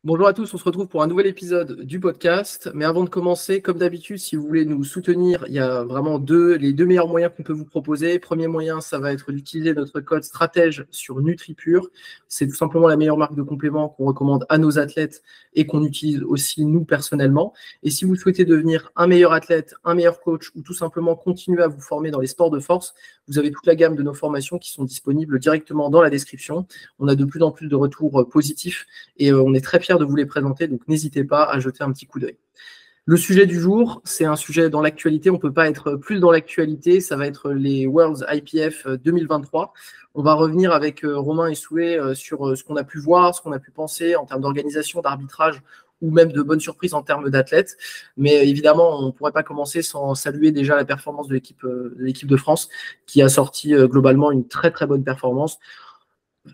Bonjour à tous, on se retrouve pour un nouvel épisode du podcast. Mais avant de commencer, comme d'habitude, si vous voulez nous soutenir, il y a vraiment les deux meilleurs moyens qu'on peut vous proposer. Premier moyen, ça va être d'utiliser notre code stratège sur NutriPure. C'est tout simplement la meilleure marque de compléments qu'on recommande à nos athlètes et qu'on utilise aussi nous personnellement. Et si vous souhaitez devenir un meilleur athlète, un meilleur coach ou tout simplement continuer à vous former dans les sports de force, vous avez toute la gamme de nos formations qui sont disponibles directement dans la description. On a de plus en plus de retours positifs et on est très fiers de vous les présenter, donc n'hésitez pas à jeter un petit coup d'œil. Le sujet du jour, c'est un sujet dans l'actualité, on ne peut pas être plus dans l'actualité, ça va être les Worlds IPF 2023. On va revenir avec Romain et Souhé sur ce qu'on a pu voir, ce qu'on a pu penser en termes d'organisation, d'arbitrage ou même de bonnes surprises en termes d'athlètes. Mais évidemment, on ne pourrait pas commencer sans saluer déjà la performance de l'équipe de France qui a sorti globalement une très très bonne performance.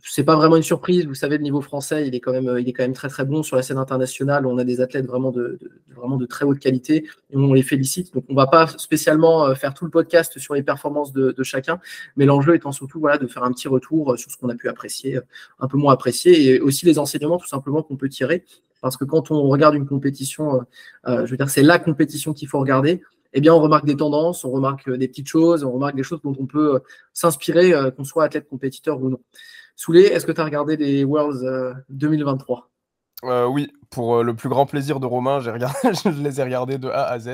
C'est pas vraiment une surprise, vous savez, le niveau français, il est quand même très très bon sur la scène internationale. On a des athlètes vraiment de très haute qualité et on les félicite. Donc on va pas spécialement faire tout le podcast sur les performances de chacun, mais l'enjeu étant surtout de faire un petit retour sur ce qu'on a pu apprécier, un peu moins apprécier, et aussi les enseignements tout simplement qu'on peut tirer. Parce que quand on regarde une compétition, je veux dire, c'est la compétition qu'il faut regarder. Eh bien, on remarque des tendances, on remarque des petites choses, on remarque des choses dont on peut s'inspirer, qu'on soit athlète compétiteur ou non. Soulé, est-ce que tu as regardé les Worlds 2023? Oui, pour le plus grand plaisir de Romain, je les ai regardés de A à Z.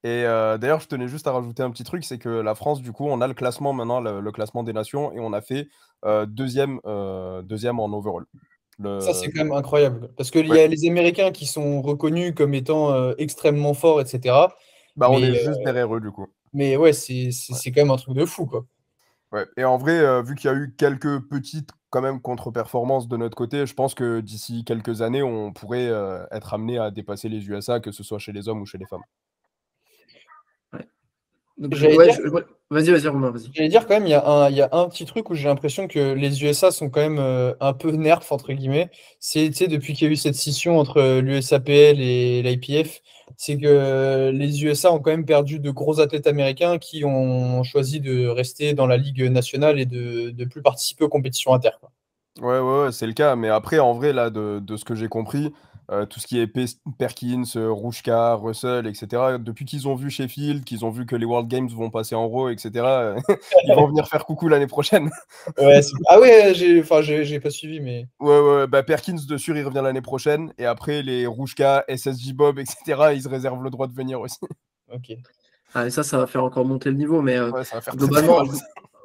Et d'ailleurs, je tenais juste à rajouter un petit truc, c'est que la France, du coup, on a le classement maintenant, le classement des nations, et on a fait deuxième en overall. Ça, c'est quand même incroyable. Parce qu'il y Ouais, a les Américains qui sont reconnus comme étant extrêmement forts, etc. bah on est Mais, juste derrière eux, du coup. mais ouais, c'est Ouais. c'est quand même un truc de fou, quoi. Ouais. Et en vrai, vu qu'il y a eu quelques petites quand même contre-performances de notre côté, je pense que d'ici quelques années, on pourrait être amené à dépasser les USA, que ce soit chez les hommes ou chez les femmes. Ouais. Donc, J'allais dire, vas-y, Romain, vas-y. j'allais dire quand même, il y a un petit truc où j'ai l'impression que les USA sont quand même un peu nerfs, entre guillemets. C'est, tu sais, depuis qu'il y a eu cette scission entre l'USAPL et l'IPF, c'est que les USA ont quand même perdu de gros athlètes américains qui ont choisi de rester dans la Ligue nationale et de plus participer aux compétitions inter, quoi. Ouais, c'est le cas. Mais après, en vrai, là, de ce que j'ai compris, tout ce qui est Perkins, Rouchka, Russell, etc., depuis qu'ils ont vu Sheffield, qu'ils ont vu que les World Games vont passer en Raw, etc., ils vont venir faire coucou l'année prochaine. Ouais, ah ouais, j'ai pas suivi, mais. Ouais, bah Perkins, de sûr, il revient l'année prochaine. Et après, les Rouchka, SSJ Bob, etc., ils se réservent le droit de venir aussi. Ok. Ah, et ça va faire encore monter le niveau, mais Ouais, ça va faire très très globalement, mal.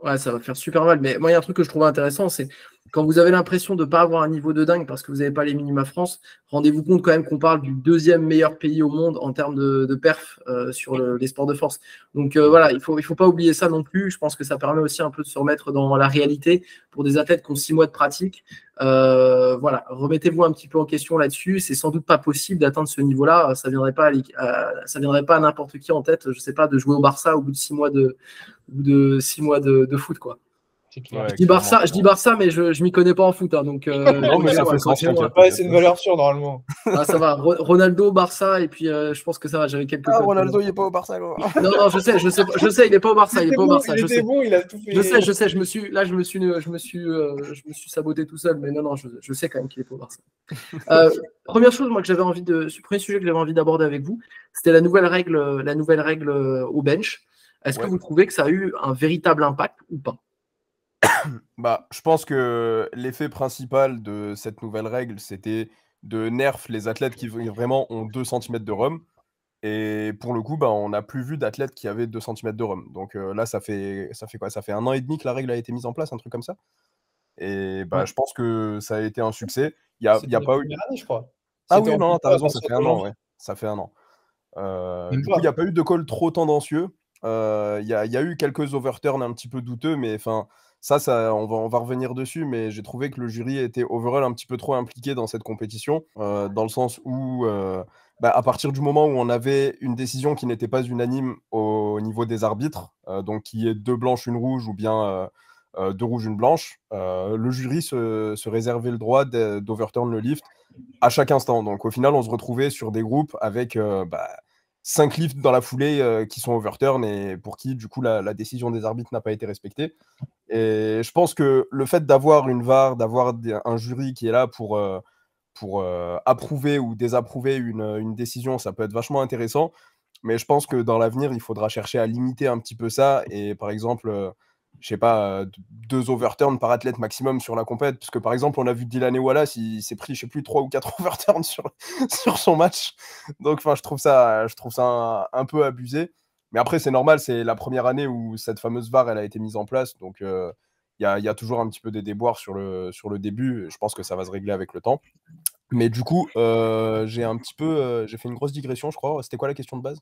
ouais, ça va faire super mal. Mais moi, il y a un truc que je trouve intéressant, c'est quand vous avez l'impression de ne pas avoir un niveau de dingue parce que vous n'avez pas les minima France, rendez-vous compte quand même qu'on parle du deuxième meilleur pays au monde en termes de perf sur les sports de force. Donc voilà, il faut pas oublier ça non plus. Je pense que ça permet aussi un peu de se remettre dans la réalité pour des athlètes qui ont 6 mois de pratique. Voilà, remettez-vous un petit peu en question là-dessus. C'est sans doute pas possible d'atteindre ce niveau-là. Ça viendrait pas à n'importe qui en tête, je sais pas, de jouer au Barça au bout de 6 mois de foot, quoi. C'est clair. Je Ouais, dis clairement, Barça, je dis clairement. Barça, mais je m'y connais pas en foot, hein, donc Non, mais ça fait sens, corrigez-moi. t'inquiète, Ouais, t'inquiète. c'est une valeur sûre, normalement. Ah, ça va, Ronaldo, Barça, et puis je pense que ça va, j'avais quelques Ah, codes. Ronaldo, il est pas au Barça, gros. Non, je sais, il est pas au Barça, il est pas au Barça, Il je était sais. bon, il a tout fait. Je sais, je me suis saboté tout seul, mais non, je sais quand même qu'il est pas au Barça. Première chose, moi, premier sujet que j'avais envie d'aborder avec vous, c'était la nouvelle règle au bench. Est-ce que Ouais. vous trouvez que ça a eu un véritable impact ou pas? Bah, je pense que l'effet principal de cette nouvelle règle, c'était de nerf les athlètes qui vraiment ont 2 centimètres de rhum. Et pour le coup, bah, on n'a plus vu d'athlètes qui avaient 2 centimètres de rhum. Donc là, ça fait quoi? Ça fait 1 an et demi que la règle a été mise en place, un truc comme ça. Et bah, Ouais. je pense que ça a été un succès. Il y C'était a la pas eu. première année, je crois. Ah C'était oui, en non, tout non, t'as cas à raison, ça partir fait de 1 an, janvier. ouais. Ça fait 1 an. Même Du coup, il n'y a pas. pas eu de call trop tendancieux. Il y a eu quelques overturns un petit peu douteux, mais enfin, on va revenir dessus. Mais j'ai trouvé que le jury était overall un petit peu trop impliqué dans cette compétition, dans le sens où, bah, à partir du moment où on avait une décision qui n'était pas unanime au niveau des arbitres, donc qui est 2 blanches, une rouge, ou bien 2 rouges, une blanche, le jury se réservait le droit d'overturn le lift à chaque instant. Donc au final, on se retrouvait sur des groupes avec 5 lifts dans la foulée qui sont overturn et pour qui, du coup, la décision des arbitres n'a pas été respectée. Et je pense que le fait d'avoir une VAR, d'avoir un jury qui est là pour approuver ou désapprouver une décision, ça peut être vachement intéressant. Mais je pense que dans l'avenir, il faudra chercher à limiter un petit peu ça. Et par exemple, je sais pas, 2 overturns par athlète maximum sur la compète. Parce que par exemple, on a vu Dylan Wallace, il s'est pris, je sais plus, 3 ou 4 overturns sur son match. Donc je trouve ça un peu abusé. Mais après, c'est normal, c'est la première année où cette fameuse VAR elle a été mise en place. Donc il y a toujours un petit peu des déboires sur le début. Je pense que ça va se régler avec le temps. Mais du coup, j'ai fait une grosse digression, je crois. C'était quoi la question de base?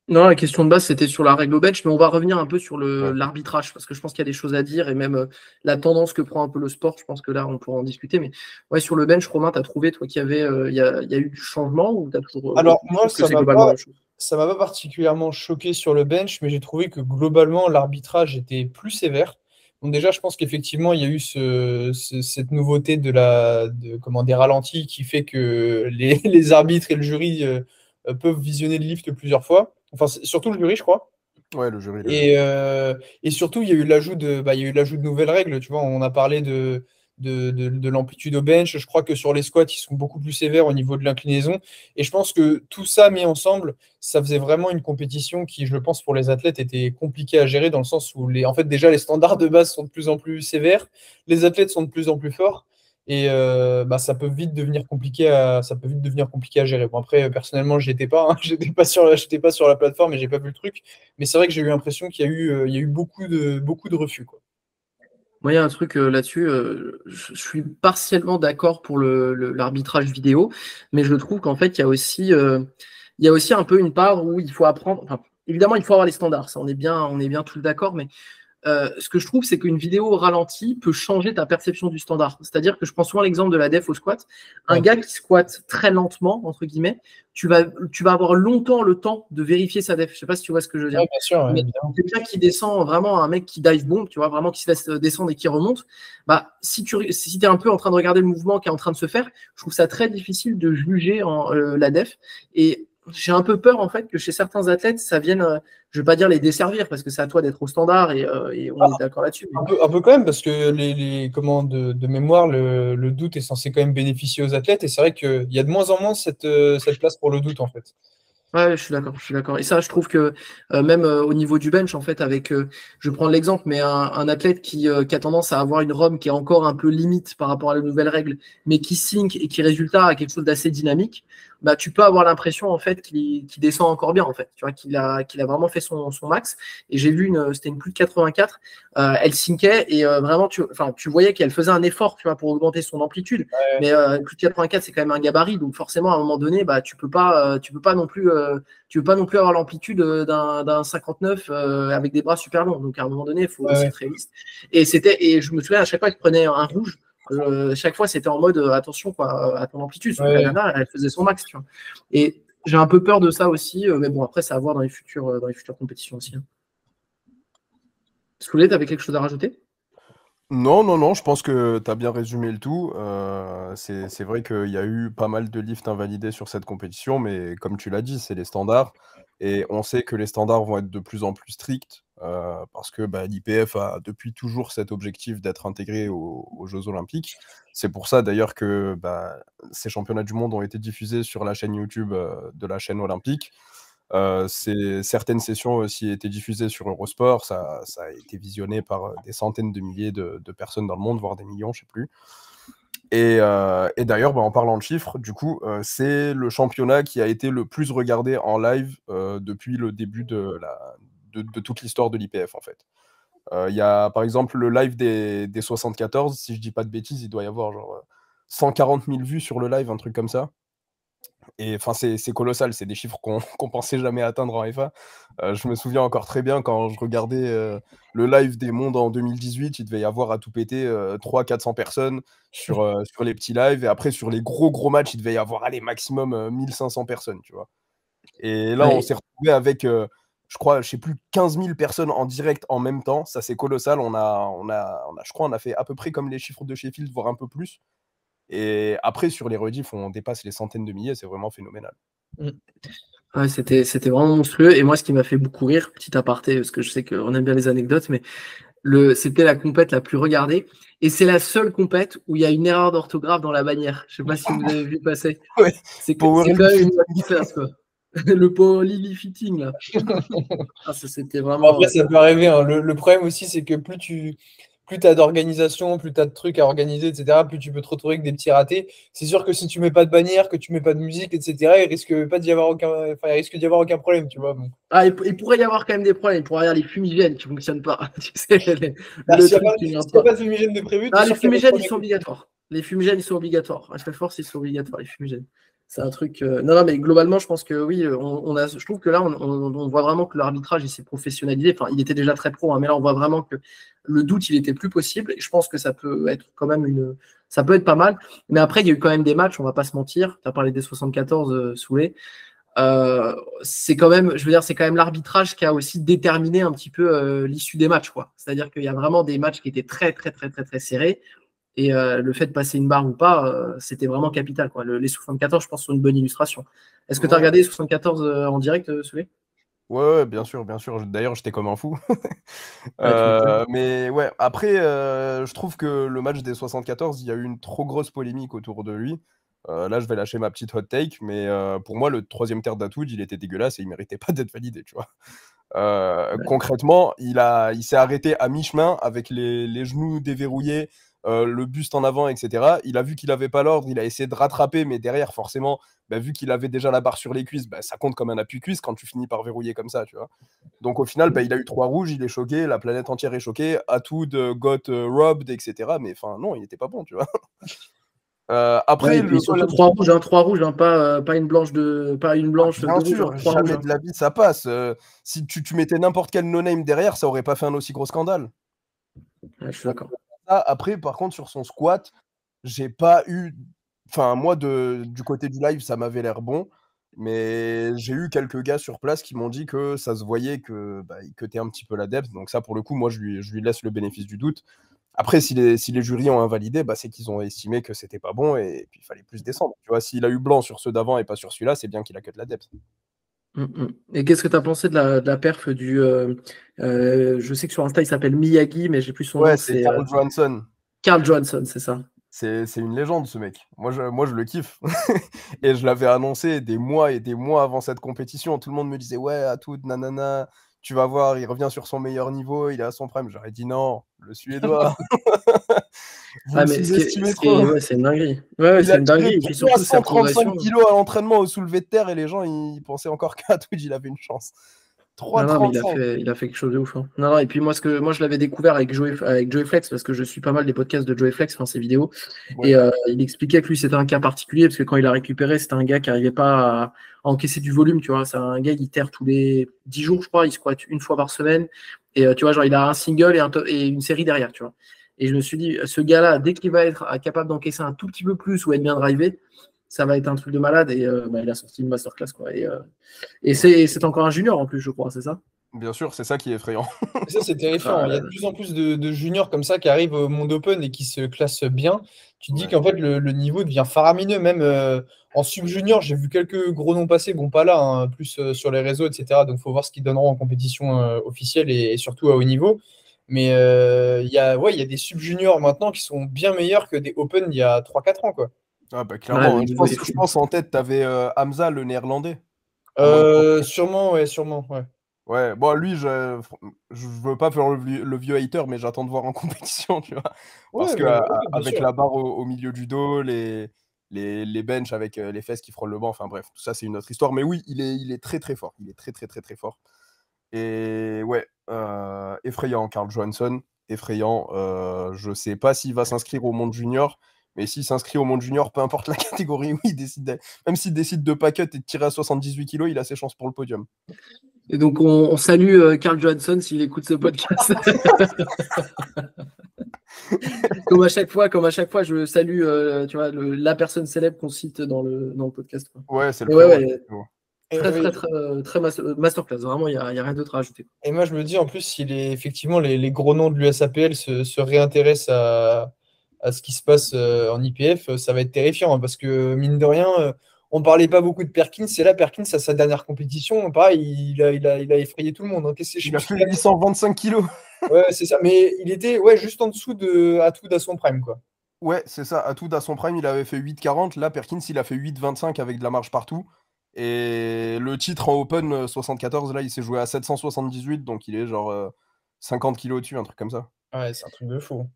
Non, la question de base, c'était sur la règle au bench, mais on va revenir un peu sur Ouais. l'arbitrage, parce que je pense qu'il y a des choses à dire, et même la tendance que prend un peu le sport, je pense que là, on pourra en discuter. Mais ouais, sur le bench, Romain, tu as trouvé, toi, qu'il y avait, il y a eu du changement, ou tu as toujours Alors, tu moi, trouves que c'est globalement la même chose? ça m'a pas particulièrement choqué sur le bench, mais j'ai trouvé que globalement, l'arbitrage était plus sévère. Donc déjà, je pense qu'effectivement, il y a eu cette nouveauté des ralentis qui fait que les arbitres et le jury peuvent visionner le lift plusieurs fois. Enfin, surtout le jury, je crois. Ouais, le jury. Et surtout, il y a eu il y a eu l'ajout de nouvelles règles. Tu vois, on a parlé de l'amplitude au bench. Je crois que sur les squats, ils sont beaucoup plus sévères au niveau de l'inclinaison. Et je pense que tout ça mis ensemble, ça faisait vraiment une compétition qui, je pense, pour les athlètes, était compliquée à gérer dans le sens où, en fait, déjà, les standards de base sont de plus en plus sévères. Les athlètes sont de plus en plus forts. Et ça peut vite devenir compliqué à gérer. Bon, après, personnellement, j'y étais pas, hein. J'étais pas sur la plateforme et j'ai pas vu le truc. Mais c'est vrai que j'ai eu l'impression qu'il y a eu beaucoup de refus, quoi. Moi, il y a un truc là-dessus, je suis partiellement d'accord pour l'arbitrage vidéo, mais je trouve qu'en fait, il y a aussi un peu une part où il faut apprendre. Enfin, évidemment, il faut avoir les standards, ça, on est bien tous d'accord, mais ce que je trouve, c'est qu'une vidéo au ralenti peut changer ta perception du standard. C'est-à-dire que je prends souvent l'exemple de la def au squat. Un Ouais. gars qui squatte très lentement, entre guillemets, tu vas avoir longtemps le temps de vérifier sa def. Je ne sais pas si tu vois ce que je veux dire. Ouais, bien sûr, ouais, Mais évidemment. quelqu'un qui descend, vraiment un mec qui dive bomb, tu vois, vraiment qui se laisse descendre et qui remonte, bah, si tu es un peu en train de regarder le mouvement qui est en train de se faire, je trouve ça très difficile de juger la def. Et j'ai un peu peur, en fait, que chez certains athlètes, ça vienne, je ne vais pas dire les desservir, parce que c'est à toi d'être au standard et on est d'accord là-dessus. Mais Un peu quand même, parce que de mémoire, le doute est censé quand même bénéficier aux athlètes. Et c'est vrai qu'il y a de moins en moins cette place pour le doute, en fait. ouais, je suis d'accord, je suis d'accord. Et ça, je trouve que même au niveau du bench, en fait, je prends l'exemple, mais un athlète qui a tendance à avoir une ROM qui est encore un peu limite par rapport à la nouvelle règle, mais qui sync et qui résultat à quelque chose d'assez dynamique, bah, tu peux avoir l'impression en fait qu'il descend encore bien, en fait, tu vois, qu'il a vraiment fait son max. Et j'ai vu c'était une plus de 84, elle syncait et vraiment, tu voyais qu'elle faisait un effort, tu vois, pour augmenter son amplitude. Ouais, Mais plus de 84, c'est quand même un gabarit, donc forcément, à un moment donné, bah, tu peux pas non plus avoir l'amplitude d'un 59 avec des bras super longs. Donc à un moment donné, il faut aussi ouais. être réaliste. Et je me souviens à chaque fois qu'il prenait un rouge, chaque fois c'était en mode attention quoi, à ton amplitude. Sauf que la Ouais. nana, elle faisait son max. Tu vois. Et j'ai un peu peur de ça aussi, mais bon, après, c'est à voir dans les futures compétitions aussi. Hein. Soulet, tu avais quelque chose à rajouter? Non, non, non, je pense que tu as bien résumé le tout. C'est vrai qu'il y a eu pas mal de lifts invalidés sur cette compétition, mais comme tu l'as dit, c'est les standards. Et on sait que les standards vont être de plus en plus stricts parce que bah, l'IPF a depuis toujours cet objectif d'être intégré aux Jeux Olympiques. C'est pour ça d'ailleurs que bah, ces championnats du monde ont été diffusés sur la chaîne YouTube de la chaîne olympique. Certaines sessions ont aussi été diffusées sur Eurosport. Ça a été visionné par des centaines de milliers de personnes dans le monde, voire des millions, je ne sais plus. Et d'ailleurs, bah, en parlant de chiffres, du coup, c'est le championnat qui a été le plus regardé en live depuis le début de toute l'histoire de l'IPF, en fait. Il y a, par exemple, le live des 74, si je dis pas de bêtises, il doit y avoir genre 140 000 vues sur le live, un truc comme ça. Et enfin, c'est colossal, c'est des chiffres qu'on pensait jamais atteindre en FA. Je me souviens encore très bien quand je regardais le live des mondes en 2018, il devait y avoir à tout péter 300-400 personnes sur les petits lives. Et après, sur les gros matchs, il devait y avoir allez, maximum 1500 personnes, tu vois. Et là, on Ouais. s'est retrouvé avec, je crois, je sais plus, 15 000 personnes en direct en même temps. Ça, c'est colossal. Je crois, on a fait à peu près comme les chiffres de Sheffield, voire un peu plus. Et après, sur les rediffs, on dépasse les centaines de milliers, c'est vraiment phénoménal. Ouais, c'était vraiment monstrueux. Et moi, ce qui m'a fait beaucoup rire, petit aparté, parce que je sais qu'on aime bien les anecdotes, mais C'était la compète la plus regardée. Et c'est la seule compète où il y a une erreur d'orthographe dans la bannière. Je sais pas si vous avez vu passer. Ouais. C'est quand même une masterclass, quoi. Le power fitting, là. Ah, ça, c'était vraiment. Après, ça peut arriver. Hein. Le problème aussi, c'est que plus tu as d'organisation, plus tu as de trucs à organiser, etc., plus tu peux te retrouver avec des petits ratés. C'est sûr que si tu mets pas de bannière, que tu mets pas de musique, etc., il risque d'y avoir aucun problème, tu vois. Bon. Ah, il pourrait y avoir quand même des problèmes. Il pourrait y avoir les fumigènes qui ne fonctionnent pas. Tu sais, S'il n'y a pas de fumigène de prévu, les fumigènes, ils sont obligatoires. Les fumigènes, ils sont obligatoires. À chaque force, ils sont obligatoires, les fumigènes. C'est un truc. Non, mais globalement, je pense que oui, je trouve que là, on voit vraiment que l'arbitrage, il s'est professionnalisé. Enfin, il était déjà très pro, hein, mais là, on voit vraiment que le doute, il était plus possible. Et je pense que ça peut être quand même ça peut être pas mal. Mais après, il y a eu quand même des matchs, on va pas se mentir. Tu as parlé des 74 Soulé. C'est quand même, je veux dire, c'est quand même l'arbitrage qui a aussi déterminé un petit peu l'issue des matchs, quoi. C'est-à-dire qu'il y a vraiment des matchs qui étaient très, très, très, très, très serrés. Et le fait de passer une barre ou pas, c'était vraiment capital, quoi. Les 74, je pense, sont une bonne illustration. Est-ce que tu as regardé les 74 en direct, Soulé ? Ouais, bien sûr, bien sûr. D'ailleurs, j'étais comme un fou. Mais ouais, après, je trouve que le match des 74, il y a eu une trop grosse polémique autour de lui. Là, je vais lâcher ma petite hot take, mais pour moi, le troisième tiers d'Atwood, il était dégueulasse et il méritait pas d'être validé, tu vois. Concrètement, il s'est arrêté à mi-chemin avec les genoux déverrouillés, le buste en avant, etc. Il a vu qu'il n'avait pas l'ordre, il a essayé de rattraper, mais derrière, forcément, vu qu'il avait déjà la barre sur les cuisses, ça compte comme un appui-cuisse quand tu finis par verrouiller comme ça, tu vois. Donc au final, il a eu 3 rouges, il est choqué, la planète entière est choquée, Atwood got robbed, etc. Mais enfin, non, il n'était pas bon, tu vois. Après, surtout 3 rouges, hein, 3 rouges, hein, pas une blanche bien sûr, jamais de la vie ça passe. Si tu mettais n'importe quel no-name derrière, ça aurait pas fait un aussi gros scandale. Ouais, je suis d'accord. Après, par contre, sur son squat, j'ai pas eu. Enfin, moi, du côté du live, ça m'avait l'air bon. Mais j'ai eu quelques gars sur place qui m'ont dit que ça se voyait que t'es un petit peu l'adepte. Donc ça, pour le coup, moi, je lui laisse le bénéfice du doute. Après, si les jurys ont invalidé, c'est qu'ils ont estimé que c'était pas bon et puis il fallait plus descendre. Tu vois, s'il a eu blanc sur ceux d'avant et pas sur celui-là, c'est bien qu'il a cut l'adepte. Et qu'est-ce que tu as pensé de la perf du. Je sais que sur Insta, il s'appelle Miyagi, mais j'ai plus son nom. Ouais, c'est Carl Johansson. Carl Johansson, c'est ça. C'est une légende, ce mec. Moi, je le kiffe. Et je l'avais annoncé des mois et des mois avant cette compétition. Tout le monde me disait, ouais, Atwood, nanana, tu vas voir, il revient sur son meilleur niveau, il est à son prime. J'aurais dit non, le Suédois. Vous le sous-estimez trop. Ouais, c'est une dinguerie. Ouais, c'est une dinguerie. Et puis surtout, 135 kilos à l'entraînement au soulevé de terre et les gens, ils pensaient encore qu'Atwood, il avait une chance. Non, mais il a fait quelque chose de ouf. Hein. Non, et puis moi, je l'avais découvert avec Joey Flex, parce que je suis pas mal des podcasts de Joey Flex, ses vidéos. Ouais. Et il expliquait que lui, c'était un cas particulier, parce que quand il a récupéré, c'était un gars qui n'arrivait pas à encaisser du volume, tu vois. C'est un gars qui terre tous les 10 jours, je crois, il squatte une fois par semaine. Et tu vois, genre, il a un single et une série derrière, tu vois. Et je me suis dit, ce gars-là, dès qu'il va être capable d'encaisser un tout petit peu plus ou être bien drivé, ça va être un truc de malade. Et il a sorti une masterclass, quoi. Et c'est encore un junior en plus, je crois, c'est ça? Bien sûr, c'est ça qui est effrayant. Ça, c'est terrifiant. Il y a de plus en plus de juniors comme ça qui arrivent au monde open et qui se classent bien. Tu te dis qu'en fait, le niveau devient faramineux. Même en sub-junior, j'ai vu quelques gros noms passer. Bon, pas là, hein, plus sur les réseaux, etc. Donc, il faut voir ce qu'ils donneront en compétition officielle et surtout à haut niveau. Mais il y a des sub-juniors maintenant qui sont bien meilleurs que des open il y a 3-4 ans, quoi. Ah clairement, ouais, je pense en tête, tu avais Hamza, le néerlandais. Sûrement, ouais. Ouais, bon, lui, je veux pas faire le vieux hater, mais j'attends de voir en compétition, tu vois. Parce avec la barre au milieu du dos, les benches avec les fesses qui frôlent le banc, enfin bref, tout ça, c'est une autre histoire. Mais oui, il est très très fort. Il est très très très très fort. Et ouais, effrayant, Carl Johansson, effrayant. Je sais pas s'il va s'inscrire au monde junior. Mais s'il s'inscrit au monde junior, peu importe la catégorie, oui, même s'il décide de pas cut et de tirer à 78 kg, il a ses chances pour le podium. Et donc, on salue Carl Johansson s'il écoute ce podcast. comme à chaque fois, je salue tu vois, la personne célèbre qu'on cite dans le podcast. Quoi. Ouais, c'est le très masterclass. Vraiment, il n'y a rien d'autre à ajouter. Et moi, je me dis, en plus, si effectivement les gros noms de l'USAPL se réintéressent à ce qui se passe en IPF, ça va être terrifiant, hein, parce que mine de rien, on parlait pas beaucoup de Perkins, et là, Perkins, à sa dernière compétition, pareil, il a effrayé tout le monde. Hein. Il a fait 825 kilos. Ouais, c'est ça. Mais il était juste en dessous de Atout à son prime, quoi. Ouais, c'est ça. Atout à son prime, il avait fait 8,40. Là, Perkins, il a fait 8,25 avec de la marge partout. Et le titre en Open 74, là, il s'est joué à 778, donc il est genre 50 kilos au-dessus, un truc comme ça. Ouais, c'est un truc de fou.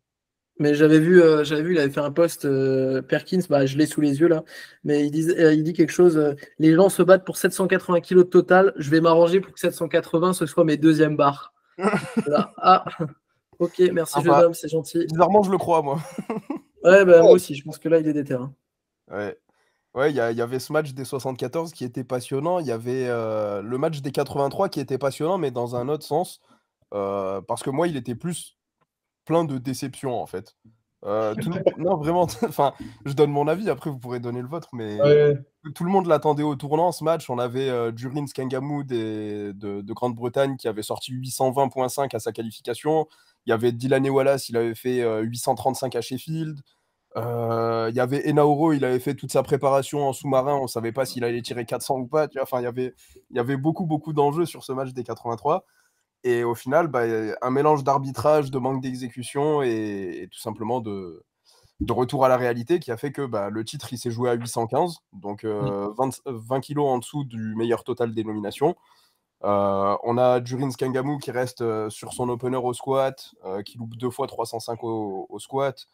Mais j'avais vu, il avait fait un post, Perkins, bah, je l'ai sous les yeux là, mais il dit quelque chose, les gens se battent pour 780 kilos de total, je vais m'arranger pour que 780 ce soit mes deuxièmes barres. Là. Ah, ok, merci jeune Sympa. homme, c'est gentil. Bizarrement, je le crois, moi. Ouais, bah, moi aussi, je pense que là, il est déter. Hein. Ouais. Ouais, il y avait ce match des 74 qui était passionnant. Il y avait le match des 83 qui était passionnant, mais dans un autre sens. Parce que moi, il était plus plein de déceptions, en fait. Non, vraiment, enfin, je donne mon avis, après vous pourrez donner le vôtre, mais Ouais. tout le monde l'attendait au tournant, ce match. On avait Durin Skangamou de Grande-Bretagne qui avait sorti 820,5 à sa qualification. Il y avait Dylan Wallace, il avait fait 835 à Sheffield. Il y avait Enauro, il avait fait toute sa préparation en sous-marin, on ne savait pas s'il allait tirer 400 ou pas. Tu vois, enfin, il y avait beaucoup, beaucoup d'enjeux sur ce match des 83. Et au final, bah, un mélange d'arbitrage, de manque d'exécution et tout simplement de retour à la réalité qui a fait que bah, le titre il s'est joué à 815, donc 20 kilos en dessous du meilleur total des nominations. On a Durin Skangamou qui reste sur son opener au squat, qui loupe 2 fois 305 au squat.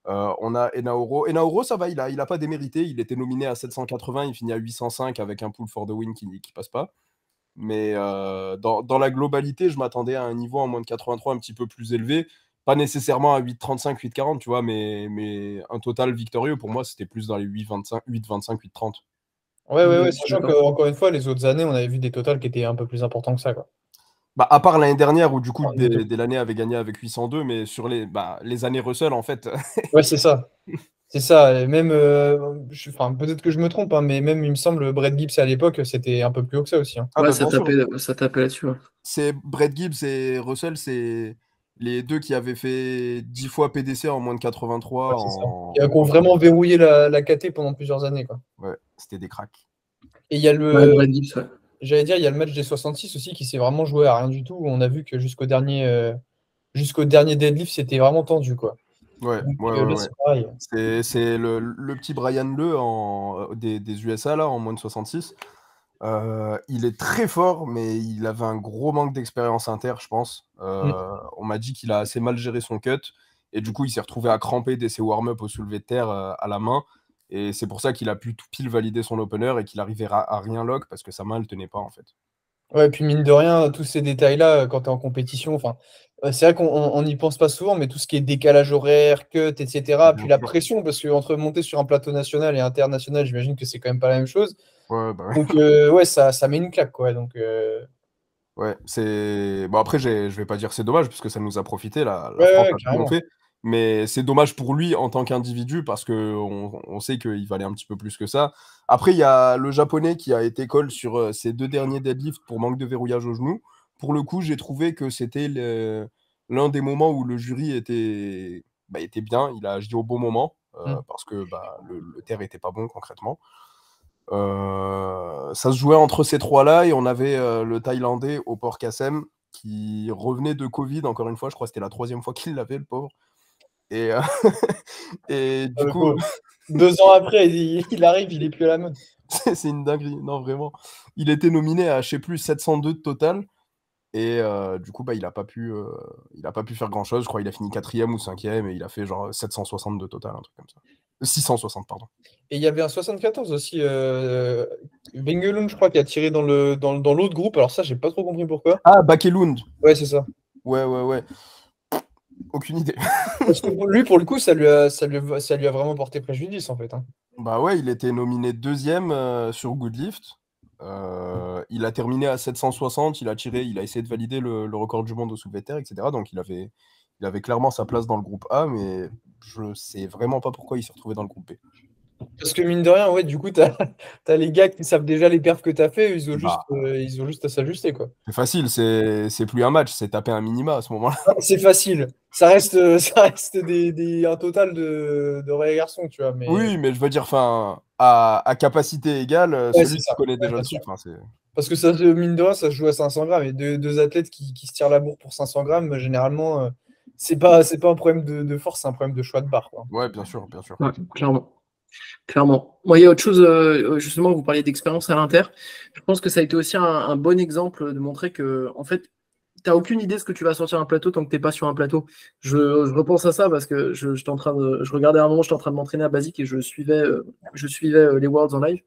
On a Enauro. Enauro, ça va, il a pas démérité. Il était nominé à 780, il finit à 805 avec un pull for the win qui passe pas. Mais dans la globalité, je m'attendais à un niveau en moins de 83 un petit peu plus élevé. Pas nécessairement à 8,35, 8,40, tu vois, mais un total victorieux, pour moi, c'était plus dans les 8,25, 8,25, 8,30. Ouais, sachant qu'encore une fois, les autres années, on avait vu des totals qui étaient un peu plus importants que ça, quoi. Bah, à part l'année dernière où du coup Ah, les deux. Delaney avait gagné avec 802, mais sur les années Russell, en fait, Ouais, c'est ça. C'est ça. Et même, enfin, peut-être que je me trompe, hein, mais même, il me semble, Brett Gibbs à l'époque, c'était un peu plus haut que ça aussi. Hein. ah Ouais, bah bien sûr, ça tapait là-dessus. Ouais. c'est Brett Gibbs et Russell, c'est les deux qui avaient fait 10 fois PDC en moins de Ouais, 83 c'est ça. en, Et qui ont en vraiment verrouillé la KT pendant plusieurs années, quoi. Ouais, c'était des cracks. Et il y a Ouais, Brad Gibbs, ouais. j'allais dire, il y a le match des 66 aussi qui s'est vraiment joué à rien du tout. Où on a vu que jusqu'au dernier deadlift, c'était vraiment tendu, quoi. Ouais, Donc, ouais, là, ouais, ouais. c'est pareil. C'est le petit Brian Le des USA là, en moins de 66. Il est très fort, mais il avait un gros manque d'expérience inter, je pense. On m'a dit qu'il a assez mal géré son cut. Et du coup, il s'est retrouvé à cramper dès ses warm-up au soulevé de terre à la main. Et c'est pour ça qu'il a pu tout pile valider son opener et qu'il arrivait à rien lock parce que sa main ne tenait pas en fait. Ouais, puis mine de rien, tous ces détails-là, quand tu es en compétition, enfin, c'est vrai qu'on n'y pense pas souvent, mais tout ce qui est décalage horaire, cut, etc., Bien puis la sûr. pression, parce que entre monter sur un plateau national et international, j'imagine que c'est quand même pas la même chose. Ouais, bah ouais. Donc, ouais, ça met une claque, quoi. Donc, Ouais, c'est. Bon, après, je vais pas dire c'est dommage, parce que ça nous a profité, la France ouais, a tout bon carrément. fait. Mais c'est dommage pour lui en tant qu'individu, parce qu'on sait qu'il valait un petit peu plus que ça. Après, il y a le japonais qui a été call sur ses 2 derniers deadlifts pour manque de verrouillage au genou. Pour le coup, j'ai trouvé que c'était l'un des moments où le jury était bien, il a agi au bon moment, Mm. parce que le terre était pas bon concrètement. Ça se jouait entre ces trois-là et on avait le Thaïlandais au Port Qassem qui revenait de Covid, encore une fois, je crois que c'était la 3e fois qu'il l'avait, le pauvre. Et, et du Le coup, pauvre. 2 ans après, il arrive, il est plus à la mode. c'est une dinguerie, non, vraiment. Il était nominé à, je sais plus, 702 de total. Et du coup, il a pas pu faire grand-chose. Je crois qu'il a fini 4e ou 5e et il a fait genre 760 de total, un truc comme ça. 660, pardon. Et il y avait un 74 aussi, Bengelun, je crois, qui a tiré dans l'autre groupe. Alors ça, j'ai pas trop compris pourquoi. Ah, Bakelund. Ouais, c'est ça. Ouais, ouais, ouais. Aucune idée. Parce que lui, pour le coup, ça lui a vraiment porté préjudice, en fait. Hein. Bah ouais, il était nominé 2e sur Goodlift. Il a terminé à 760, il a essayé de valider le record du monde au soulevé de terre, etc. Donc il avait clairement sa place dans le groupe A, mais je sais vraiment pas pourquoi il s'est retrouvé dans le groupe B. Parce que mine de rien, ouais, du coup, t'as les gars qui savent déjà les perfs que t'as fait, Bah, ils ont juste à s'ajuster, quoi. c'est facile, c'est plus un match, c'est taper un minima à ce moment-là. C'est facile. Ça reste un total de garçons, tu vois. Mais Oui, mais je veux dire, enfin, à capacité égale, Ouais, celui c'est qui ça. connaît Ouais, déjà bien le sûr. truc. Enfin, Parce que ça, mine de rien, ça se joue à 500 grammes. Et deux athlètes qui se tirent la bourre pour 500 grammes, c'est pas, c'est pas un problème de force, c'est un problème de choix de barre, quoi. ouais, bien sûr, bien sûr. Ouais, clairement. Clairement. Moi, il y a autre chose, justement, vous parliez d'expérience à l'Inter. Je pense que ça a été aussi un bon exemple de montrer que, en fait, tu n'as aucune idée de ce que tu vas sortir un plateau tant que tu n'es pas sur un plateau. Je repense à ça parce que j'étais en train je regardais à un moment, j'étais en train de m'entraîner à Basic et je suivais les Worlds en live.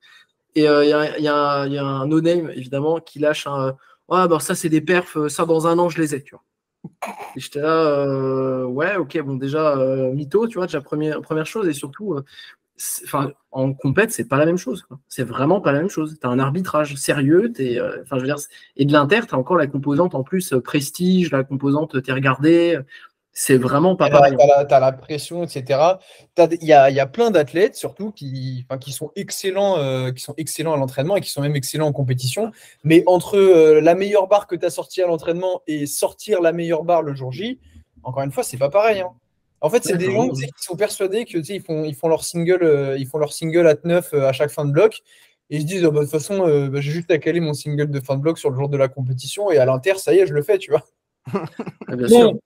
Et il y a un no-name, évidemment, qui lâche un ah, bah, ça, c'est des perfs, ça, dans un an, je les ai, tu vois. Et j'étais là, ouais, ok, bon, déjà, mytho, tu vois, déjà, première chose, et surtout, enfin, en compète, c'est pas la même chose, quoi. C'est vraiment pas la même chose. Tu as un arbitrage sérieux, enfin, je veux dire, et de l'Inter, tu as encore la composante en plus prestige, la composante t'es regardé. C'est vraiment pas pareil. T'as la pression, etc. Il y a plein d'athlètes, surtout, qui sont excellents à l'entraînement et qui sont même excellents en compétition. Mais entre la meilleure barre que tu as sortie à l'entraînement et sortir la meilleure barre le jour J, encore une fois, c'est pas pareil, hein. En fait, c'est Ouais, des gens qui sont persuadés que ils font leur single at 9 à chaque fin de bloc. Et ils se disent, oh, bah, de toute façon, j'ai juste à caler mon single de fin de bloc sur le jour de la compétition. Et à l'Inter, ça y est, je le fais, tu vois. bien sûr. Non.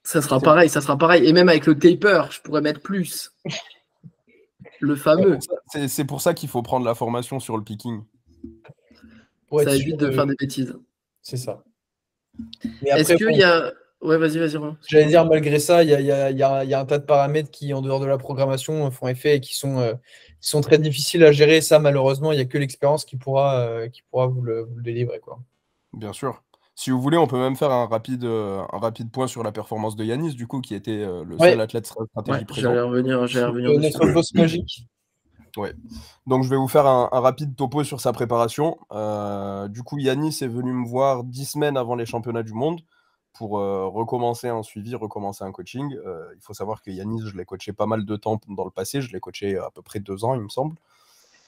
Ça sera pareil, ça sera pareil. Et même avec le taper, je pourrais mettre plus. Le fameux. C'est pour ça qu'il faut prendre la formation sur le picking. Pour être Ça sûr évite de faire des bêtises. C'est ça. Mais Est-ce après, qu'il y a. Ouais, vas-y, Romain. j'allais dire, malgré ça, il y a un tas de paramètres qui, en dehors de la programmation, font effet et qui sont très difficiles à gérer. Ça, malheureusement, il n'y a que l'expérience qui pourra vous le délivrer, quoi. Bien sûr. Si vous voulez, on peut même faire un rapide point sur la performance de Yanis, du coup, qui était le seul Ouais, athlète Ouais, stratégie présent. j'allais revenir dessus. notre boss magique. Ouais. Donc, je vais vous faire un rapide topo sur sa préparation. Du coup, Yanis est venu me voir 10 semaines avant les championnats du monde pour recommencer un suivi, recommencer un coaching. Il faut savoir que Yanis, je l'ai coaché pas mal de temps dans le passé. Je l'ai coaché à peu près 2 ans, il me semble.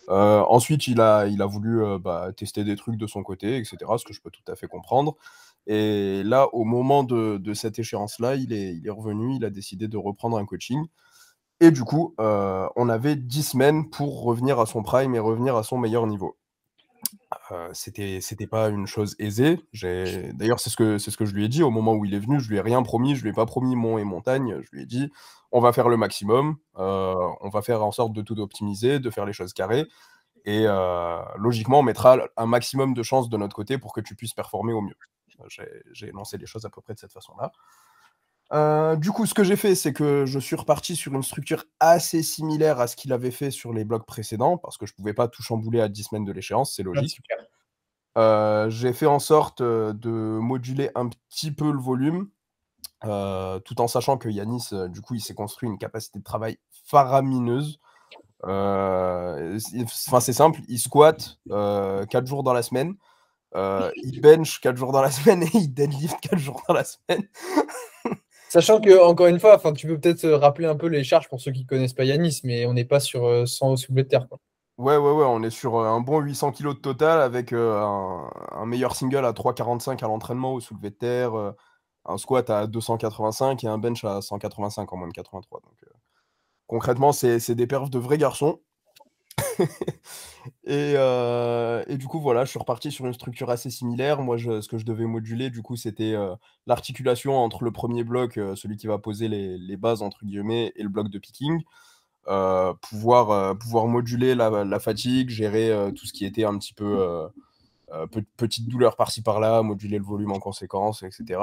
Ensuite, il a voulu tester des trucs de son côté, etc., ce que je peux tout à fait comprendre. Et là, au moment de cette échéance-là, il est revenu, il a décidé de reprendre un coaching. Et du coup, on avait 10 semaines pour revenir à son prime et revenir à son meilleur niveau. C'était pas une chose aisée. D'ailleurs, c'est ce que je lui ai dit au moment où il est venu. Je lui ai rien promis, je lui ai pas promis mont et montagne. Je lui ai dit, on va faire le maximum, on va faire en sorte de tout optimiser, de faire les choses carrées. Et logiquement, on mettra un maximum de chances de notre côté pour que tu puisses performer au mieux. J'ai lancé les choses à peu près de cette façon-là. Du coup, ce que j'ai fait, c'est que je suis reparti sur une structure assez similaire à ce qu'il avait fait sur les blocs précédents, parce que je ne pouvais pas tout chambouler à 10 semaines de l'échéance, c'est Ouais, logique. super. J'ai fait en sorte de moduler un petit peu le volume, tout en sachant que Yanis, du coup, il s'est construit une capacité de travail faramineuse. C'est simple, il squatte 4 jours dans la semaine, il bench 4 jours dans la semaine et il deadlift 4 jours dans la semaine. Sachant que, encore une fois, tu peux peut-être rappeler un peu les charges pour ceux qui ne connaissent pas Yanis, mais on n'est pas sur 100 au soulevé de terre, quoi. Ouais, on est sur un bon 800 kg de total avec un meilleur single à 3,45 à l'entraînement au soulevé de terre, un squat à 285 et un bench à 185 en moins de 83. Donc, concrètement, c'est des perfs de vrais garçons. Et du coup, voilà, je suis reparti sur une structure assez similaire. Moi, ce que je devais moduler, du coup, c'était l'articulation entre le premier bloc, celui qui va poser les bases, entre guillemets, et le bloc de picking. Pouvoir moduler la fatigue, gérer tout ce qui était un petit peu petite douleur par-ci par-là, moduler le volume en conséquence, etc.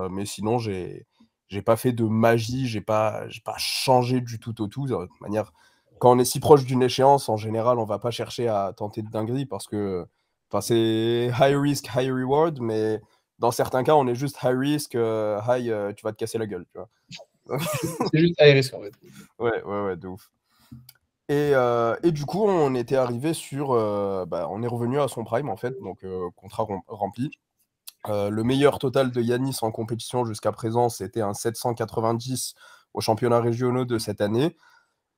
Mais sinon, j'ai pas fait de magie, j'ai pas changé du tout au tout. De toute manière, quand on est si proche d'une échéance, en général, on va pas chercher à tenter de dinguerie parce que c'est high risk, high reward, mais dans certains cas, on est juste high risk, tu vas te casser la gueule, tu vois. C'est juste aéré, en fait. Ouais, de ouf. Et du coup, on était arrivé sur. On est revenu à son prime, en fait, donc contrat rempli. Le meilleur total de Yanis en compétition jusqu'à présent, c'était un 790 aux championnats régionaux de cette année.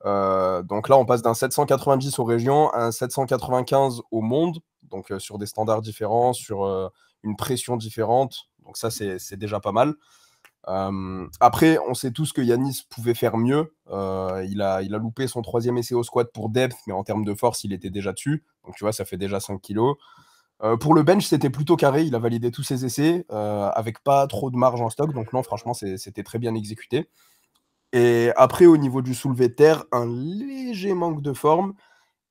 Donc là, on passe d'un 790 aux régions à un 795 au monde, donc sur des standards différents, sur une pression différente. Donc ça, c'est déjà pas mal. Après, on sait tous que Yanis pouvait faire mieux. Il a loupé son 3e essai au squat pour depth, mais en termes de force, il était déjà dessus. Donc tu vois, ça fait déjà 5 kilos. Pour le bench, c'était plutôt carré. Il a validé tous ses essais avec pas trop de marge en stock. Donc non, franchement, c'était très bien exécuté. Et après, au niveau du soulevé de terre, un léger manque de forme.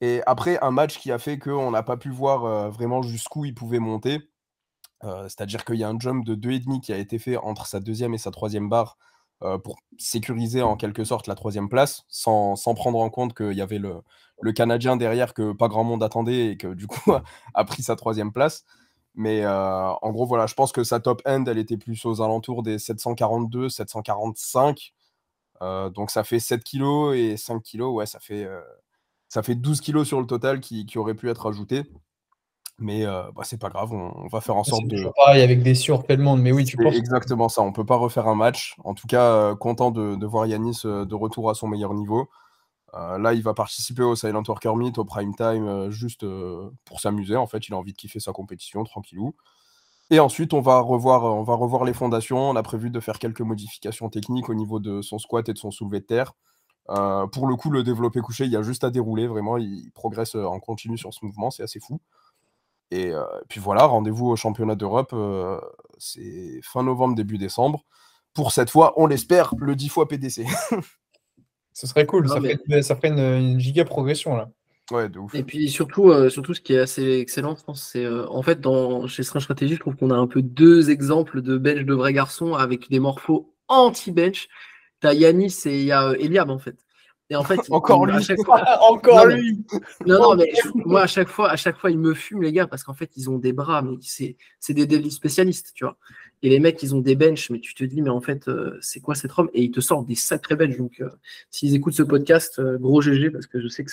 Et après, un match qui a fait qu'on n'a pas pu voir vraiment jusqu'où il pouvait monter. C'est-à-dire qu'il y a un jump de 2,5 qui a été fait entre sa 2e et sa 3e barre pour sécuriser en quelque sorte la 3e place, sans prendre en compte qu'il y avait le Canadien derrière que pas grand monde attendait et que du coup a pris sa 3e place. Mais en gros, voilà, je pense que sa top end, elle était plus aux alentours des 742, 745. Donc ça fait 7 kilos et 5 kilos, ouais, ça fait 12 kilos sur le total qui auraient pu être ajoutés. Mais c'est pas grave, on va faire en sorte C'est de. toujours pareil avec des surpaies le monde, mais oui, tu C'est penses. exactement ça, on peut pas refaire un match. En tout cas, content de voir Yanis de retour à son meilleur niveau. Là, il va participer au Silent Worker Meet, au prime time, juste pour s'amuser. En fait, il a envie de kiffer sa compétition, tranquillou. Et ensuite, on va revoir les fondations. On a prévu de faire quelques modifications techniques au niveau de son squat et de son soulevé de terre. Pour le coup, le développé couché, il y a juste à dérouler. Vraiment, il progresse en continu sur ce mouvement, c'est assez fou. Et puis voilà, rendez-vous au championnat d'Europe. C'est fin novembre, début décembre. Pour cette fois, on l'espère, le 10 fois PDC. Ce serait cool, Non, ça ferait une giga progression là. Ouais, de ouf. Et puis surtout, ce qui est assez excellent, je pense, c'est en fait chez Strange Strategy, je trouve qu'on a un peu deux exemples de bench de vrais garçons avec des morphos anti-bench. T'as Yanis et il y a Eliab en fait. Et en fait, Encore lui. à chaque fois. Encore Non, mais- lui. Non, mais moi à chaque fois, ils me fument les gars parce qu'en fait, ils ont des bras, mais c'est des deadlift spécialistes, tu vois. Et les mecs, ils ont des benches, mais tu te dis, mais en fait, c'est quoi cette ROM? Et ils te sortent des sacrés benches. Donc, s'ils écoutent ce podcast, gros GG, parce que je sais que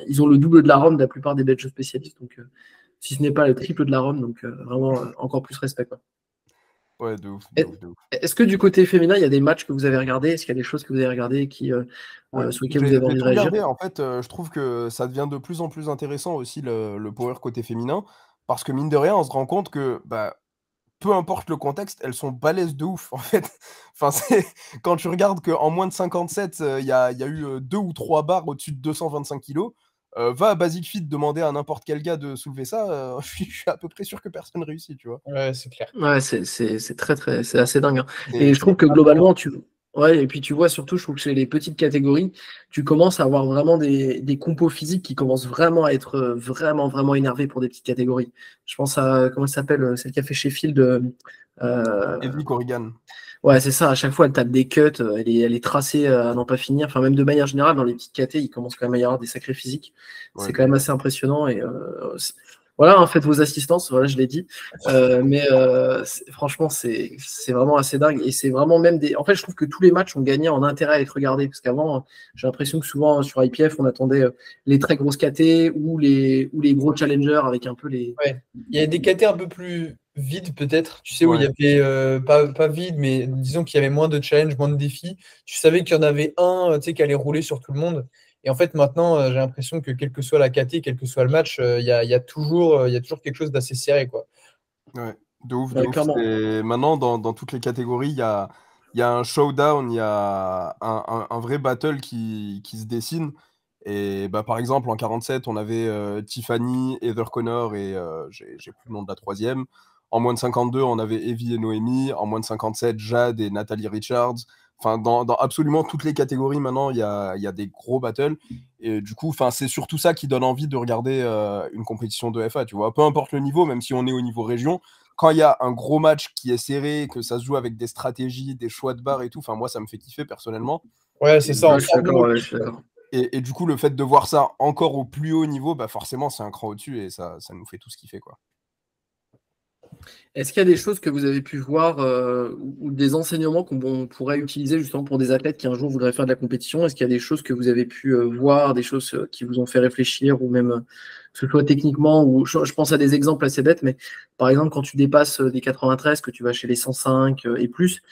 ils ont le double de la ROM de la plupart des benches spécialistes. Donc, si ce n'est pas le triple de la ROM, donc vraiment encore plus respect, quoi. Ouais, de ouf, Et- de ouf. Est-ce que du côté féminin, il y a des matchs que vous avez regardés? Est-ce qu'il y a des choses que vous avez regardées Ouais, sur lesquelles vous avez envie j'ai de tout réagir? regardé. En fait, je trouve que ça devient de plus en plus intéressant aussi le power côté féminin. Parce que mine de rien, on se rend compte que peu importe le contexte, elles sont balèzes de ouf, en fait. Enfin, quand tu regardes qu'en moins de 57, il y a eu 2 ou 3 barres au-dessus de 225 kilos, va à Basic Fit demander à n'importe quel gars de soulever ça, je suis à peu près sûr que personne réussit, tu vois. Ouais, c'est clair. Ouais, c'est très, très, c'est assez dingue, hein. Et je C'est trouve que globalement, ouais, et puis tu vois surtout, je trouve que chez les petites catégories, tu commences à avoir vraiment des compos physiques qui commencent vraiment à être vraiment, vraiment énervés pour des petites catégories. Je pense à, comment elle s'appelle, celle qui a fait Sheffield. Evie Corrigan. Ouais, c'est ça, à chaque fois, elle tape des cuts, elle est tracée à n'en pas finir. Enfin, même de manière générale, dans les petites catés, il commence quand même à y avoir des sacrés physiques. Ouais, C'est quand même assez impressionnant. Et voilà, hein, faites vos assistances, voilà, je l'ai dit. Mais franchement, c'est vraiment assez dingue. Et c'est vraiment même des. En fait, je trouve que tous les matchs ont gagné en intérêt à être regardés. Parce qu'avant, j'ai l'impression que souvent sur IPF, on attendait les très grosses catés ou les gros challengers avec un peu les. Ouais. Il y a des KT un peu plus vides peut-être, tu sais, où il y ouais. avait, pas vide, mais disons qu'il y avait moins de challenges, moins de défis. Tu savais qu'il y en avait un, tu sais, qui allait rouler sur tout le monde. Et en fait, maintenant, j'ai l'impression que quelle que soit la KT, quel que soit le match, il y a toujours quelque chose d'assez serré, quoi. Ouais, de ouf, de Ouais, ouf. clairement. Maintenant, dans toutes les catégories, il y a un showdown, il y a un vrai battle qui se dessine. Et par exemple, en 47, on avait Tiffany, Heather Connor et j'ai plus le nom de la troisième. En moins de 52, on avait Evie et Noémie. En moins de 57, Jade et Nathalie Richards. Enfin, dans absolument toutes les catégories, maintenant, il y a des gros battles. Et du coup, c'est surtout ça qui donne envie de regarder une compétition de FA, tu vois. Peu importe le niveau, même si on est au niveau région, quand il y a un gros match qui est serré, que ça se joue avec des stratégies, des choix de barres et tout, moi, ça me fait kiffer personnellement. Ouais, c'est Et, ça, Ouais, en je suis forme de d'accord, ouais, je motif, suis quoi. d'accord. et du coup, le fait de voir ça encore au plus haut niveau, forcément, c'est un cran au-dessus et ça nous fait tous kiffer, quoi. Est-ce qu'il y a des choses que vous avez pu voir ou des enseignements qu'on pourrait utiliser justement pour des athlètes qui un jour voudraient faire de la compétition? Est-ce qu'il y a des choses que vous avez pu voir, des choses qui vous ont fait réfléchir ou même que ce soit techniquement ou je pense à des exemples assez bêtes, mais par exemple quand tu dépasses des 93, que tu vas chez les 105 et plus,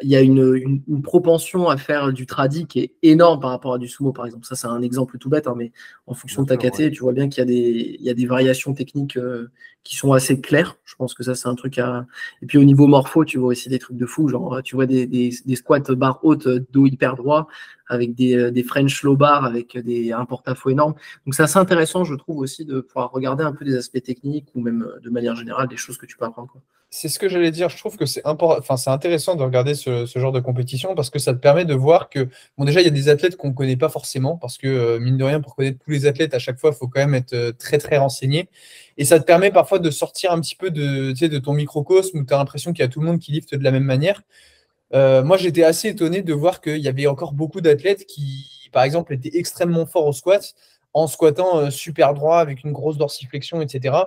il y a une propension à faire du tradi qui est énorme par rapport à du sumo, par exemple. Ça, c'est un exemple tout bête, hein, mais en fonction de ta KT, tu vois bien qu'il y a des variations techniques qui sont assez claires. Je pense que ça, c'est un truc à. Et puis au niveau morpho, tu vois aussi des trucs de fou. Genre, tu vois des squats barre haute, dos hyper droit, avec des French low bar, avec un porte-à-faux énorme. Donc c'est assez intéressant, je trouve, aussi de pouvoir regarder un peu des aspects techniques ou même de manière générale des choses que tu peux apprendre, quoi. C'est ce que j'allais dire. Je trouve que c'est intéressant de regarder ce genre de compétition parce que ça te permet de voir que, bon, déjà, il y a des athlètes qu'on ne connaît pas forcément parce que, mine de rien, pour connaître tous les athlètes, à chaque fois, il faut quand même être très, très renseigné. Et ça te permet parfois de sortir un petit peu de ton microcosme où tu as l'impression qu'il y a tout le monde qui lifte de la même manière. Moi, j'étais assez étonné de voir qu'il y avait encore beaucoup d'athlètes qui, par exemple, étaient extrêmement forts au squat en squattant super droit avec une grosse dorsiflexion, etc.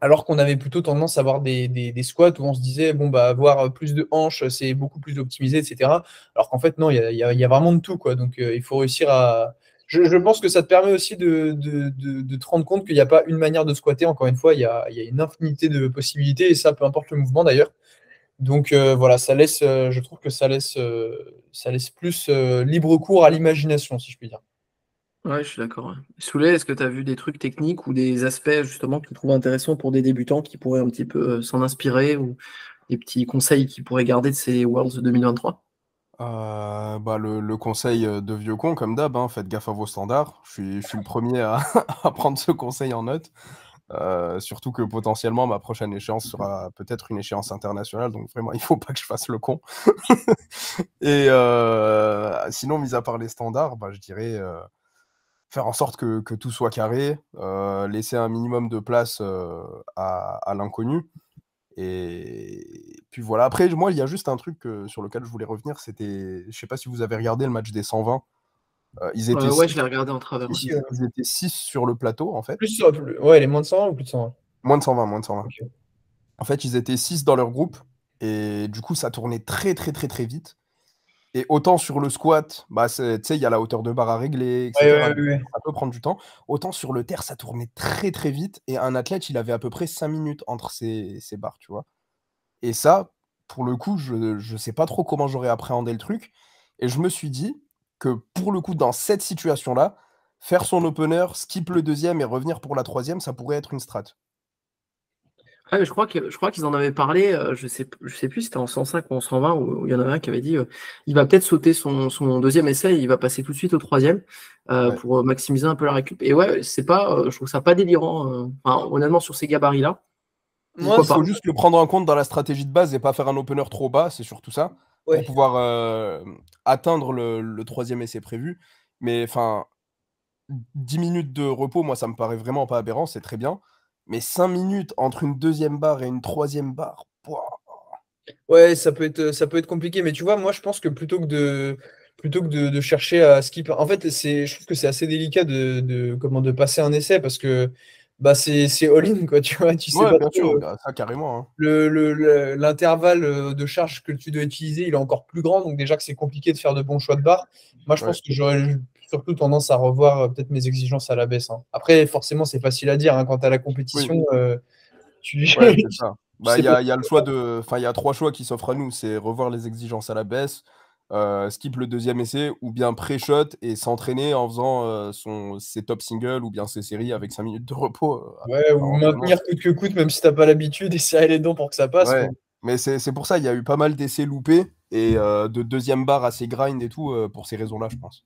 Alors qu'on avait plutôt tendance à avoir des squats où on se disait, bon, bah, avoir plus de hanches, c'est beaucoup plus optimisé, etc. Alors qu'en fait, non, il y a vraiment de tout, quoi. Donc, il faut réussir à. Je pense que ça te permet aussi de te rendre compte qu'il n'y a pas une manière de squatter. Encore une fois, il y a une infinité de possibilités, et ça, peu importe le mouvement d'ailleurs. Donc, voilà, je trouve que ça laisse plus libre cours à l'imagination, si je puis dire. Ouais, je suis d'accord. Ouais. Souley, est-ce que tu as vu des trucs techniques ou des aspects justement que tu trouves intéressants pour des débutants qui pourraient un petit peu s'en inspirer ou des petits conseils qu'ils pourraient garder de ces Worlds 2023? Le conseil de vieux con, comme d'hab, hein, faites gaffe à vos standards. Je suis le premier à, à prendre ce conseil en note. Surtout que potentiellement, ma prochaine échéance sera peut-être une échéance internationale. Donc vraiment, il ne faut pas que je fasse le con. Et sinon, mis à part les standards, je dirais faire en sorte que tout soit carré, laisser un minimum de place à l'inconnu. Et puis voilà. Après, moi, il y a juste un truc sur lequel je voulais revenir. C'était, je sais pas si vous avez regardé le match des 120. Ils étaient Ouais, six, je l'ai regardé en travers aussi. ils étaient 6 sur le plateau, en fait. Ouais, les moins de 120 ou plus de 120? Moins de 120, moins de 120. Ok. En fait, ils étaient 6 dans leur groupe. Et du coup, ça tournait très, très, très, très vite. Et autant sur le squat, tu sais, il y a la hauteur de barre à régler, Ouais, etc. ouais, Donc, ouais. ça peut prendre du temps. Autant sur le terre, ça tournait très, très vite. Et un athlète, il avait à peu près 5 minutes entre ses barres, tu vois. Et ça, pour le coup, je ne sais pas trop comment j'aurais appréhendé le truc. Et je me suis dit que pour le coup, dans cette situation-là, faire son opener, skip le deuxième et revenir pour la troisième, ça pourrait être une strat. Ouais, mais je crois qu'ils en avaient parlé, je sais plus si c'était en 105 ou en 120, où il y en avait un qui avait dit il va peut-être sauter son deuxième essai, il va passer tout de suite au troisième Ouais. pour maximiser un peu la récup. Et ouais, c'est pas, je trouve ça pas délirant, enfin, honnêtement, sur ces gabarits-là. Moi, Pourquoi Il faut pas? juste le prendre en compte dans la stratégie de base et pas faire un opener trop bas, c'est surtout ça, pour ouais. pouvoir atteindre le troisième essai prévu. Mais enfin, 10 minutes de repos, moi, ça me paraît vraiment pas aberrant, c'est très bien. Mais 5 minutes entre une deuxième barre et une troisième barre, pouah. Ouais, ça peut être compliqué, mais tu vois, moi je pense que plutôt que de chercher à skip, en fait, je trouve que c'est assez délicat de passer un essai parce que bah, c'est all-in, quoi, tu vois, tu sais Ouais, pas bien trop. sûr, bah, ça carrément, hein. L'intervalle de charge que tu dois utiliser, il est encore plus grand, donc déjà que c'est compliqué de faire de bons choix de barre. Moi, je Ouais. pense que j'aurais surtout tendance à revoir peut-être mes exigences à la baisse, hein. Après, forcément, c'est facile à dire, hein, quand tu as la Oui, compétition, tu ouais, c'est ça. tu sais pas. Il y a le choix de. Enfin, il y a 3 choix qui s'offrent à nous. C'est revoir les exigences à la baisse, skip le deuxième essai, ou bien pré-shot et s'entraîner en faisant ses top singles ou bien ses séries avec 5 minutes de repos. Ouais, ou Vraiment. maintenir coûte que coûte, même si t'as pas l'habitude, et serrer les dents pour que ça passe. Ouais. Bon. Mais c'est pour ça, il y a eu pas mal d'essais loupés et de deuxième barre assez grind et tout, pour ces raisons-là, je pense.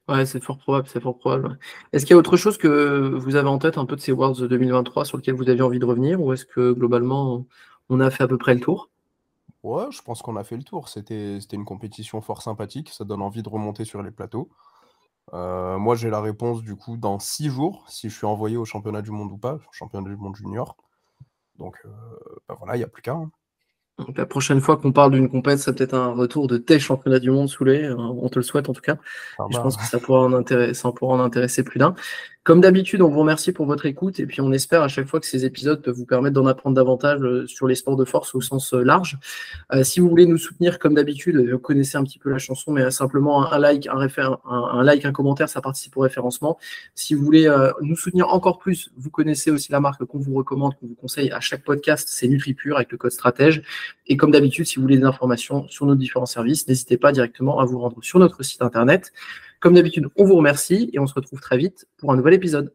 Ouais, c'est fort probable, c'est fort probable. Ouais. Est-ce qu'il y a autre chose que vous avez en tête un peu de ces Worlds 2023 sur lesquels vous aviez envie de revenir, ou est-ce que globalement on a fait à peu près le tour? Ouais, je pense qu'on a fait le tour. C'était une compétition fort sympathique. Ça donne envie de remonter sur les plateaux. Moi, j'ai la réponse du coup dans 6 jours, si je suis envoyé au championnat du monde ou pas, au championnat du monde junior. Donc voilà, il n'y a plus qu'à, hein. Donc, la prochaine fois qu'on parle d'une compète, c'est peut-être un retour de tes championnats du monde sous les, on te le souhaite en tout cas. Ah Et je bah, pense que ça pourra en intéresser plus d'un. Comme d'habitude, on vous remercie pour votre écoute et puis on espère à chaque fois que ces épisodes peuvent vous permettre d'en apprendre davantage sur les sports de force au sens large. Si vous voulez nous soutenir, comme d'habitude, vous connaissez un petit peu la chanson, mais simplement un like, un commentaire, ça participe au référencement. Si vous voulez nous soutenir encore plus, vous connaissez aussi la marque qu'on vous recommande, qu'on vous conseille à chaque podcast, c'est NutriPure avec le code stratège. Et comme d'habitude, si vous voulez des informations sur nos différents services, n'hésitez pas directement à vous rendre sur notre site internet. Comme d'habitude, on vous remercie et on se retrouve très vite pour un nouvel épisode.